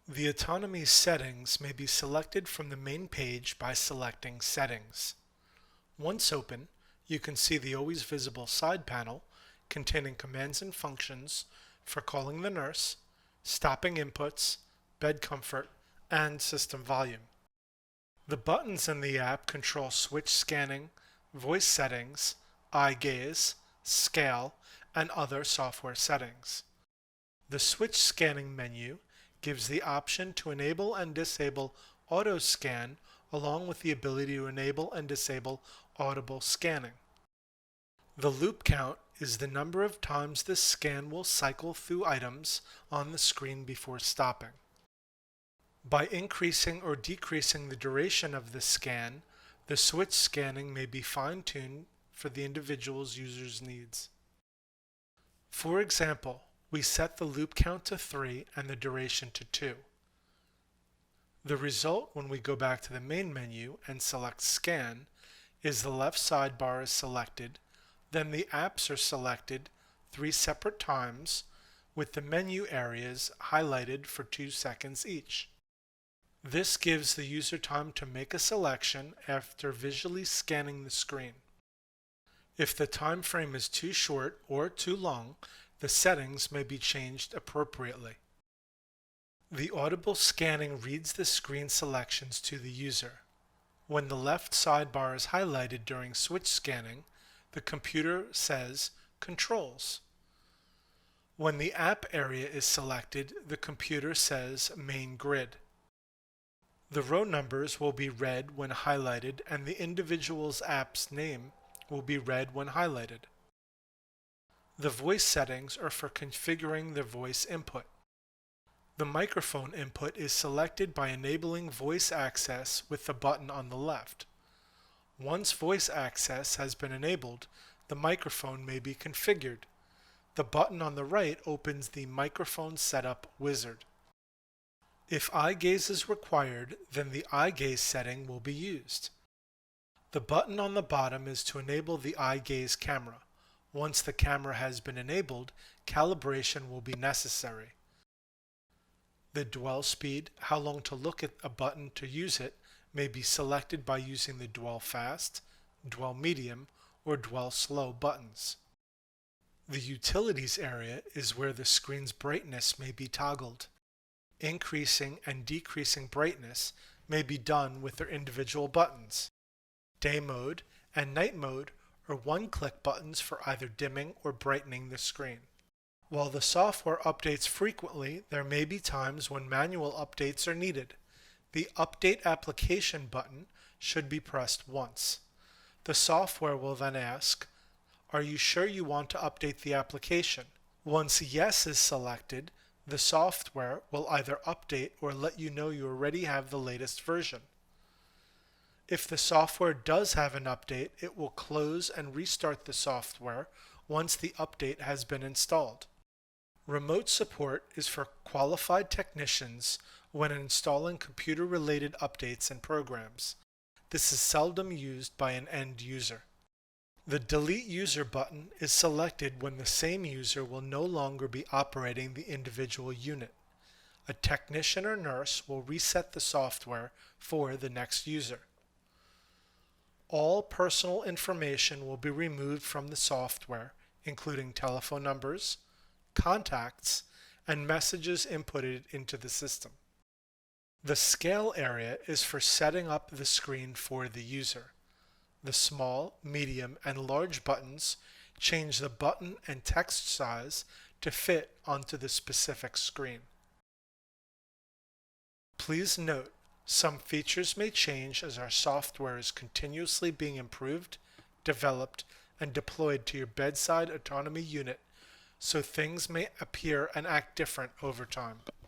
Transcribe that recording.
The Autonomy settings may be selected from the main page by selecting Settings. Once open, you can see the always visible side panel containing commands and functions for calling the nurse, stopping inputs, bed comfort, and system volume. The buttons in the app control switch scanning, voice settings, eye gaze, scale, and other software settings. The switch scanning menu gives the option to enable and disable auto scan along with the ability to enable and disable audible scanning. The loop count is the number of times this scan will cycle through items on the screen before stopping. By increasing or decreasing the duration of the scan, the switch scanning may be fine-tuned for the individual's user's needs. For example, we set the loop count to 3 and the duration to 2. The result when we go back to the main menu and select Scan is the left sidebar is selected, then the apps are selected 3 separate times with the menu areas highlighted for 2 seconds each. This gives the user time to make a selection after visually scanning the screen. If the time frame is too short or too long, the settings may be changed appropriately. The audible scanning reads the screen selections to the user. When the left sidebar is highlighted during switch scanning, the computer says Controls. When the app area is selected, the computer says Main Grid. The row numbers will be read when highlighted and the individual's app's name will be read when highlighted. The voice settings are for configuring the voice input. The microphone input is selected by enabling voice access with the button on the left. Once voice access has been enabled, the microphone may be configured. The button on the right opens the Microphone Setup wizard. If eye gaze is required, then the eye gaze setting will be used. The button on the bottom is to enable the eye gaze camera. Once the camera has been enabled, calibration will be necessary. The dwell speed, how long to look at a button to use it, may be selected by using the dwell fast, dwell medium, or dwell slow buttons. The utilities area is where the screen's brightness may be toggled. Increasing and decreasing brightness may be done with their individual buttons. Day mode and night mode are one-click buttons for either dimming or brightening the screen. While the software updates frequently, there may be times when manual updates are needed. The Update Application button should be pressed once. The software will then ask, "Are you sure you want to update the application?" Once Yes is selected, the software will either update or let you know you already have the latest version. If the software does have an update, it will close and restart the software once the update has been installed. Remote support is for qualified technicians when installing computer-related updates and programs. This is seldom used by an end user. The Delete User button is selected when the same user will no longer be operating the individual unit. A technician or nurse will reset the software for the next user. All personal information will be removed from the software, including telephone numbers, contacts, and messages inputted into the system. The scale area is for setting up the screen for the user. The small, medium, and large buttons change the button and text size to fit onto the specific screen. Please note, some features may change as our software is continuously being improved, developed, and deployed to your bedside autonomy unit, so things may appear and act different over time.